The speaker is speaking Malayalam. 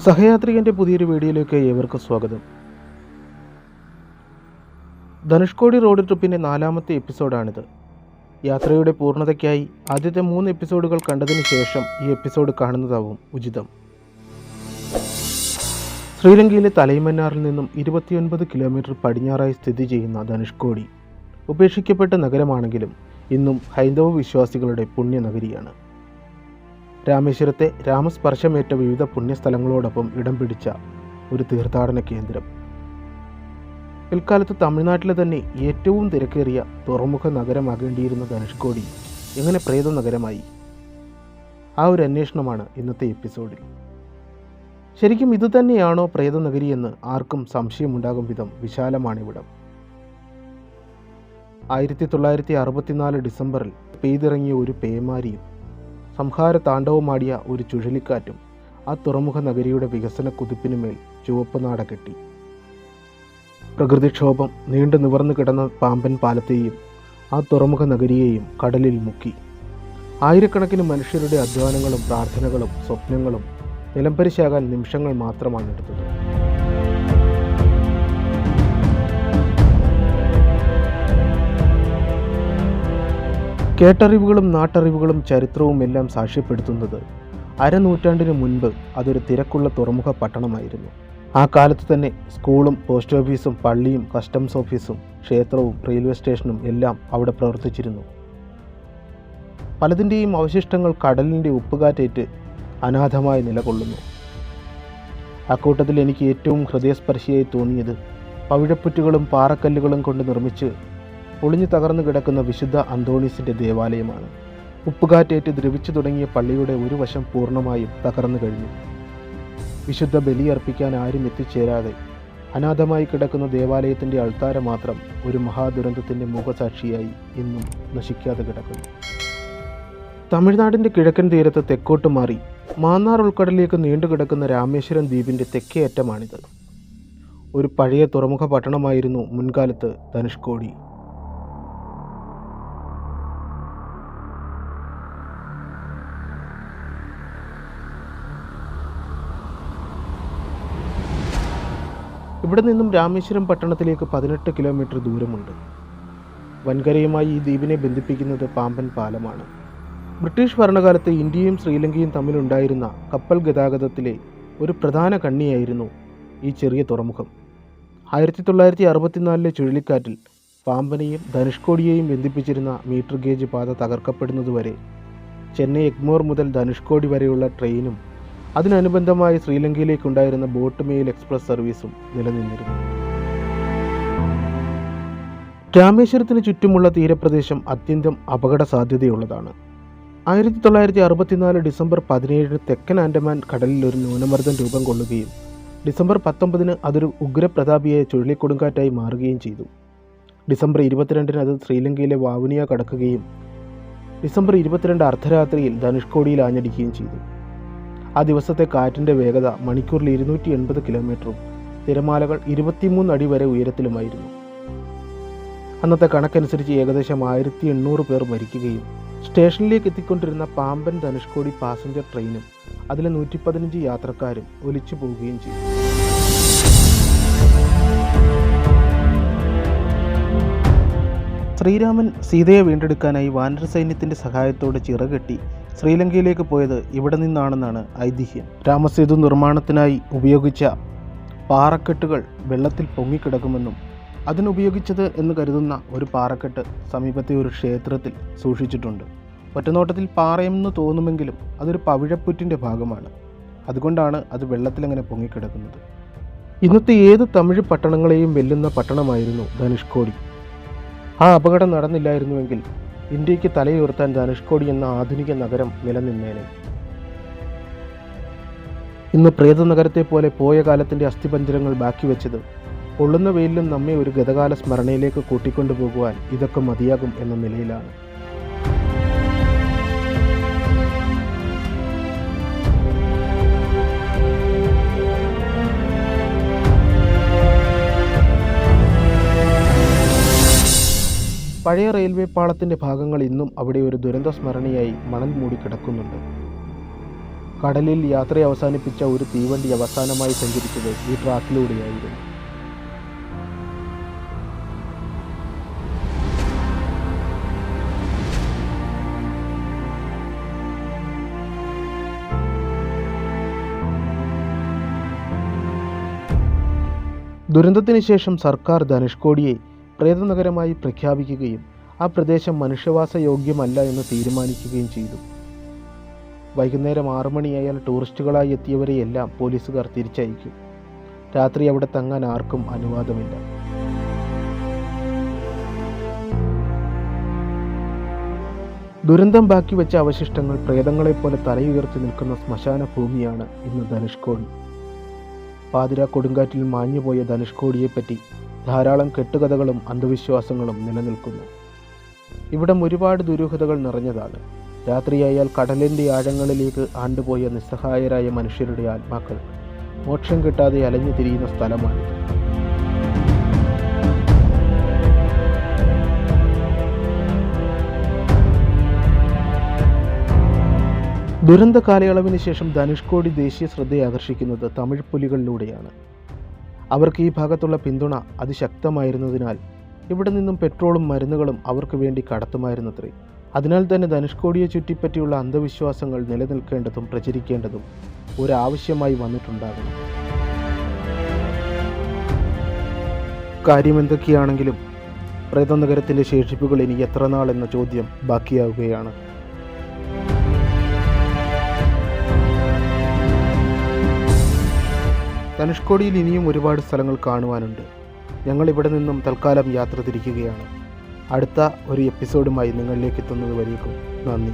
സഹയാത്രികൻ്റെ പുതിയൊരു വീഡിയോയിലേക്ക് ഏവർക്കും സ്വാഗതം. ധനുഷ്കോടി റോഡ് ട്രിപ്പിൻ്റെ 4ാമത്തെ എപ്പിസോഡാണിത്. യാത്രയുടെ പൂർണ്ണതയ്ക്കായി ആദ്യത്തെ 3 എപ്പിസോഡുകൾ കണ്ടതിന് ശേഷം ഈ എപ്പിസോഡ് കാണുന്നതാവും ഉചിതം. ശ്രീലങ്കയിലെ തലൈമന്നാറിൽ നിന്നും 29 കിലോമീറ്റർ പടിഞ്ഞാറായി സ്ഥിതി ചെയ്യുന്ന ധനുഷ്കോടി ഉപേക്ഷിക്കപ്പെട്ട നഗരമാണെങ്കിലും ഇന്നും ഹൈന്ദവ വിശ്വാസികളുടെ പുണ്യനഗരിയാണ്. രാമേശ്വരത്തെ രാമസ്പർശമേറ്റ വിവിധ പുണ്യസ്ഥലങ്ങളോടൊപ്പം ഇടം പിടിച്ച ഒരു തീർത്ഥാടന കേന്ദ്രം. പിൽക്കാലത്ത് തമിഴ്നാട്ടിലെ തന്നെ ഏറ്റവും തിരക്കേറിയ തുറമുഖ നഗരമാകേണ്ടിയിരുന്ന ധനുഷ്കോടി എങ്ങനെ പ്രേത നഗരമായി? ആ ഒരു അന്വേഷണമാണ് ഇന്നത്തെ എപ്പിസോഡിൽ. ശരിക്കും ഇതുതന്നെയാണോ പ്രേത നഗരിയെന്ന് ആർക്കും സംശയമുണ്ടാകും വിധം വിശാലമാണിവിടം. 1964 ഡിസംബറിൽ പെയ്തിറങ്ങിയ ഒരു പേമാരിയും സംഹാര താണ്ഡവമാടിയ ഒരു ചുഴലിക്കാറ്റും ആ തുറമുഖ നഗരിയുടെ വികസന കുതിപ്പിനുമേൽ ചുവപ്പ് നാട കെട്ടി. പ്രകൃതിക്ഷോഭം നീണ്ടു നിവർന്നു കിടന്ന പാമ്പൻ പാലത്തെയും ആ തുറമുഖ നഗരിയെയും കടലിൽ മുക്കി. ആയിരക്കണക്കിന് മനുഷ്യരുടെ അധ്വാനങ്ങളും പ്രാർത്ഥനകളും സ്വപ്നങ്ങളും നിലംപരിശാകാൻ നിമിഷങ്ങൾ മാത്രമാണ് എടുത്തത്. കേട്ടറിവുകളും നാട്ടറിവുകളും ചരിത്രവും എല്ലാം സാക്ഷ്യപ്പെടുത്തുന്നത് അരനൂറ്റാണ്ടിന് മുൻപ് അതൊരു തിരക്കുള്ള തുറമുഖ പട്ടണമായിരുന്നു. ആ കാലത്ത് തന്നെ സ്കൂളും പോസ്റ്റ് ഓഫീസും പള്ളിയും കസ്റ്റംസ് ഓഫീസും ക്ഷേത്രവും റെയിൽവേ സ്റ്റേഷനും എല്ലാം അവിടെ പ്രവർത്തിച്ചിരുന്നു. പലതിൻ്റെയും അവശിഷ്ടങ്ങൾ കടലിൻ്റെ ഉപ്പുകാറ്റേറ്റ് അനാഥമായി നിലകൊള്ളുന്നു. അക്കൂട്ടത്തിൽ എനിക്ക് ഏറ്റവും ഹൃദയസ്പർശിയായി തോന്നിയത് പവിഴപ്പുറ്റുകളും പാറക്കല്ലുകളും കൊണ്ട് നിർമ്മിച്ച് പൊളിഞ്ഞു തകർന്നു കിടക്കുന്ന വിശുദ്ധ അന്തോണീസിൻ്റെ ദേവാലയമാണ്. ഉപ്പുകാറ്റേറ്റ് ദ്രവിച്ചു തുടങ്ങിയ പള്ളിയുടെ ഒരു വശം പൂർണ്ണമായും തകർന്നു കഴിഞ്ഞു. വിശുദ്ധ ബലിയർപ്പിക്കാൻ ആരും എത്തിച്ചേരാതെ അനാഥമായി കിടക്കുന്ന ദേവാലയത്തിൻ്റെ അൾത്താര മാത്രം ഒരു മഹാദുരന്തത്തിൻ്റെ മുഖസാക്ഷിയായി ഇന്നും നശിക്കാതെ കിടക്കുന്നു. തമിഴ്നാടിൻ്റെ കിഴക്കൻ തീരത്ത് തെക്കോട്ട് മാറി മാന്നാർ ഉൾക്കടലിലേക്ക് നീണ്ടുകിടക്കുന്ന രാമേശ്വരം ദ്വീപിൻ്റെ തെക്കേ അറ്റമാണിത്. ഒരു പഴയ തുറമുഖ പട്ടണമായിരുന്നു മുൻകാലത്ത് ധനുഷ്കോടി. ഇവിടെ നിന്നും രാമേശ്വരം പട്ടണത്തിലേക്ക് 18 കിലോമീറ്റർ ദൂരമുണ്ട്. വൻകരയുമായി ഈ ദ്വീപിനെ ബന്ധിപ്പിക്കുന്നത് പാമ്പൻ പാലമാണ്. ബ്രിട്ടീഷ് ഭരണകാലത്ത് ഇന്ത്യയും ശ്രീലങ്കയും തമ്മിലുണ്ടായിരുന്ന കപ്പൽ ഗതാഗതത്തിലെ ഒരു പ്രധാന കണ്ണിയായിരുന്നു ഈ ചെറിയ തുറമുഖം. 1964 ചുഴലിക്കാറ്റിൽ പാമ്പനെയും ധനുഷ്കോടിയെയും ബന്ധിപ്പിച്ചിരുന്ന മീറ്റർ ഗേജ് പാത തകർക്കപ്പെടുന്നതുവരെ ചെന്നൈ എഗ്മോർ മുതൽ ധനുഷ്കോടി വരെയുള്ള ട്രെയിനും അതിനനുബന്ധമായി ശ്രീലങ്കയിലേക്കുണ്ടായിരുന്ന ബോട്ട് മെയിൽ എക്സ്പ്രസ് സർവീസും നിലനിന്നിരുന്നു. രാമേശ്വരത്തിന് ചുറ്റുമുള്ള തീരപ്രദേശം അത്യന്തം അപകട സാധ്യതയുള്ളതാണ്. 1964 ഡിസംബർ 17 തെക്കൻ ആൻഡമാൻ കടലിൽ ഒരു ന്യൂനമർദ്ദം രൂപം കൊള്ളുകയും ഡിസംബർ 19 അതൊരു ഉഗ്രപ്രതാപിയായ ചുഴലിക്കൊടുങ്കാറ്റായി മാറുകയും ചെയ്തു. ഡിസംബർ 22 അത് ശ്രീലങ്കയിലെ വാവുനിയ കടക്കുകയും ഡിസംബർ 22 അർദ്ധരാത്രിയിൽ ധനുഷ്കോടിയിൽ ആഞ്ഞടിക്കുകയും ചെയ്തു. ആ ദിവസത്തെ കാറ്റിൻ്റെ വേഗത മണിക്കൂറിൽ 280 കിലോമീറ്ററും തിരമാലകൾ 23 അടി വരെ ഉയരത്തിലുമായിരുന്നു. അന്നത്തെ കണക്കനുസരിച്ച് ഏകദേശം 1800 പേർ മരിക്കുകയും സ്റ്റേഷനിലേക്ക് എത്തിക്കൊണ്ടിരുന്ന പാമ്പൻ ധനുഷ്കോടി പാസഞ്ചർ ട്രെയിനും അതിലെ 115 യാത്രക്കാരും ഒലിച്ചു പോവുകയും ചെയ്തു. ശ്രീരാമൻ സീതയെ വീണ്ടെടുക്കാനായി വാനര സൈന്യത്തിൻ്റെ സഹായത്തോടെ ചിറകെട്ടി ശ്രീലങ്കയിലേക്ക് പോയത് ഇവിടെ നിന്നാണെന്നാണ് ഐതിഹ്യം. രാമസേതു നിർമ്മാണത്തിനായി ഉപയോഗിച്ച പാറക്കെട്ടുകൾ വെള്ളത്തിൽ പൊങ്ങിക്കിടക്കുമെന്നും അതിനുപയോഗിച്ചത് എന്ന് കരുതുന്ന ഒരു പാറക്കെട്ട് സമീപത്തെ ഒരു ക്ഷേത്രത്തിൽ സൂക്ഷിച്ചിട്ടുണ്ട്. ഒറ്റനോട്ടത്തിൽ പാറയെന്ന് തോന്നുമെങ്കിലും അതൊരു പവിഴപ്പുറ്റിൻ്റെ ഭാഗമാണ്. അതുകൊണ്ടാണ് അത് വെള്ളത്തിലങ്ങനെ പൊങ്ങിക്കിടക്കുന്നത്. ഇന്നത്തെ ഏത് തമിഴ് പട്ടണങ്ങളെയും വെല്ലുന്ന പട്ടണമായിരുന്നു ധനുഷ്കോടി. ആ അപകടം നടന്നില്ലായിരുന്നുവെങ്കിൽ ഇന്ത്യക്ക് തലയുയർത്താൻ ധനുഷ്കോടി എന്ന ആധുനിക നഗരം നിലനിന്നേനെ. ഇന്ന് പ്രേത നഗരത്തെ പോലെ പോയ കാലത്തിൻ്റെ അസ്ഥിപഞ്ജരങ്ങൾ ബാക്കി വെച്ചത് പൊള്ളുന്ന വെയിലും നമ്മെ ഒരു ഗതകാല സ്മരണയിലേക്ക് കൂട്ടിക്കൊണ്ടുപോകുവാൻ ഇതൊക്കെ മതിയാകും എന്ന നിലയിലാണ്. പഴയ റെയിൽവേ പാളത്തിൻ്റെ ഭാഗങ്ങൾ ഇന്നും അവിടെ ഒരു ദുരന്ത സ്മരണയായി മണൽ മൂടി കിടക്കുന്നുണ്ട്. കടലിൽ യാത്ര അവസാനിപ്പിച്ച ഒരു തീവണ്ടി അവസാനമായി സഞ്ചരിച്ചത് ഈ ട്രാക്കിലൂടെയായിരുന്നു. ദുരന്തത്തിന് ശേഷം സർക്കാർ ധനുഷ്കോടിയെ പ്രേതനഗരമായി പ്രഖ്യാപിക്കുകയും ആ പ്രദേശം മനുഷ്യവാസയോഗ്യമല്ല എന്ന് തീരുമാനിക്കുകയും ചെയ്തു. വൈകുന്നേരം 6 മണിയായാൽ ടൂറിസ്റ്റുകളായി എത്തിയവരെയെല്ലാം പോലീസുകാർ തിരിച്ചയക്കും. രാത്രി അവിടെ തങ്ങാൻ ആർക്കും അനുവാദമില്ല. ദുരന്തം ബാക്കി വെച്ച അവശിഷ്ടങ്ങൾ പ്രേതങ്ങളെപ്പോലെ തലയുയർത്തി നിൽക്കുന്ന ശ്മശാന ഭൂമിയാണ് ഇന്ന് ധനുഷ്കോടി. പാതിര കൊടുങ്കാറ്റിൽ മാഞ്ഞുപോയ ധനുഷ്കോടിയെപ്പറ്റി ധാരാളം കെട്ടുകഥകളും അന്ധവിശ്വാസങ്ങളും നിലനിൽക്കുന്നു. ഇവിടം ഒരുപാട് ദുരൂഹതകൾ നിറഞ്ഞതാണ്. രാത്രിയായാൽ കടലിൻ്റെ ആഴങ്ങളിലേക്ക് ആണ്ടുപോയ നിസ്സഹായരായ മനുഷ്യരുടെ ആത്മാക്കൾ മോക്ഷം കിട്ടാതെ അലഞ്ഞു തിരിയുന്ന സ്ഥലമാണ്. ദുരന്ത കാലയളവിന് ശേഷം ധനുഷ്കോടി ദേശീയ ശ്രദ്ധയെ ആകർഷിക്കുന്നത് തമിഴ് പുലികളിലൂടെയാണ്. അവർക്ക് ഈ ഭാഗത്തുള്ള പിന്തുണ അതിശക്തമായിരുന്നതിനാൽ ഇവിടെ നിന്നും പെട്രോളും മരുന്നുകളും അവർക്ക് വേണ്ടി കടത്തുമായിരുന്നത്രേ. അതിനാൽ തന്നെ ധനുഷ്കോടിയെ ചുറ്റിപ്പറ്റിയുള്ള അന്ധവിശ്വാസങ്ങൾ നിലനിൽക്കേണ്ടതും പ്രചരിക്കേണ്ടതും ഒരാവശ്യമായി വന്നിട്ടുണ്ടാകണം. കാര്യമെന്തൊക്കെയാണെങ്കിലും പ്രേതനഗരത്തിൻ്റെ ശേഷിപ്പുകൾ ഇനി എത്ര നാൾ എന്ന ചോദ്യം ബാക്കിയാവുകയാണ്. ധനുഷ്കോടിയിൽ ഇനിയും ഒരുപാട് സ്ഥലങ്ങൾ കാണുവാനുണ്ട്. ഞങ്ങളിവിടെ നിന്നും തൽക്കാലം യാത്ര തിരിക്കുകയാണ്. അടുത്ത ഒരു എപ്പിസോഡുമായി നിങ്ങളിലേക്ക് എത്തുന്നത് വരേക്കും നന്ദി.